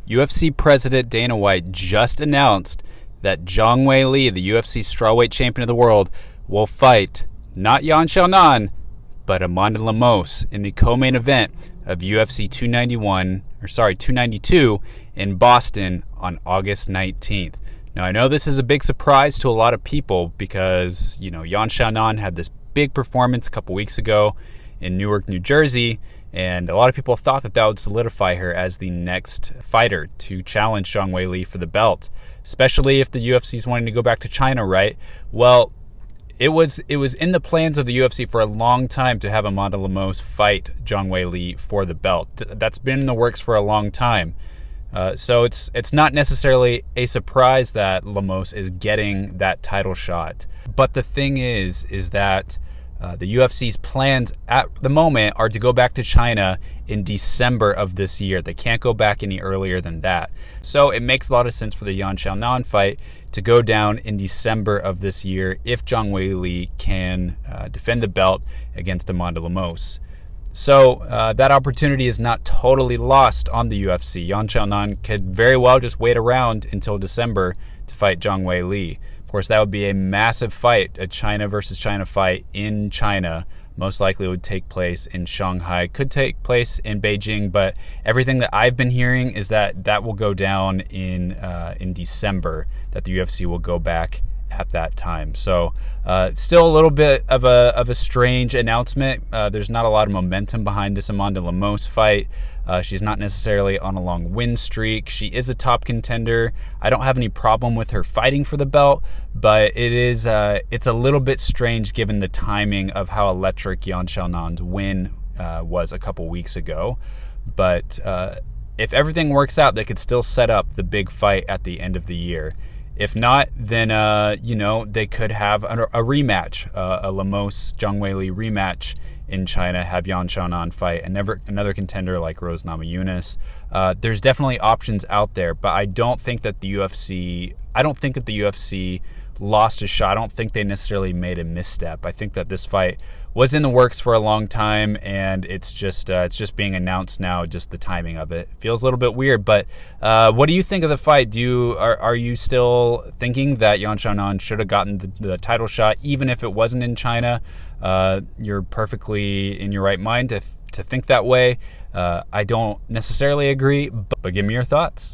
UFC President Dana White just announced that Zhang Weili, the UFC strawweight champion of the world, will fight not Yan Xiaonan, but Amanda Lemos in the co-main event of UFC 292 in Boston on August 19th. Now, I know this is a big surprise to a lot of people because, Yan Xiaonan had this big performance a couple weeks ago in Newark, New Jersey, and a lot of people thought that would solidify her as the next fighter to challenge Zhang Weili for the belt, especially if the UFC is wanting to go back to China, right? Well, it was in the plans of the UFC for a long time to have Amanda Lemos fight Zhang Weili for the belt. That's been in the works for a long time. So it's not necessarily a surprise that Lemos is getting that title shot. But the thing is that the UFC's plans at the moment are to go back to China in December of this year. They can't go back any earlier than that. So it makes a lot of sense for the Yan Xiaonan fight to go down in December of this year if Zhang Weili can defend the belt against Amanda Lemos. So that opportunity is not totally lost on the UFC. Yan Xiaonan could very well just wait around until December to fight Zhang Weili. Of course, that would be a massive fight, a China versus China fight in China. Most likely it would take place in Shanghai. Could take place in Beijing, but everything that I've been hearing is that will go down in December, that the UFC will go back at that time. So still a little bit of a strange announcement. There's not a lot of momentum behind this Amanda Lemos fight. She's not necessarily on a long win streak. She is a top contender. I don't have any problem with her fighting for the belt, but it's a little bit strange given the timing of how electric Yan Xiaonan's win was a couple weeks ago. But if everything works out, they could still set up the big fight at the end of the year. If not, then they could have a rematch, a Lemos-Zhang Weili rematch in China, have Yan Xiaonan fight another contender like Rose Namajunas. There's definitely options out there, but I don't think that the UFC lost a shot. I don't think they necessarily made a misstep. I think that this fight was in the works for a long time, and it's just being announced now. Just the timing of it feels a little bit weird. But what do you think of the fight? Are you still thinking that Yan Xiaonan should have gotten the title shot, even if it wasn't in China? You're perfectly in your right mind to think that way. I don't necessarily agree, but give me your thoughts.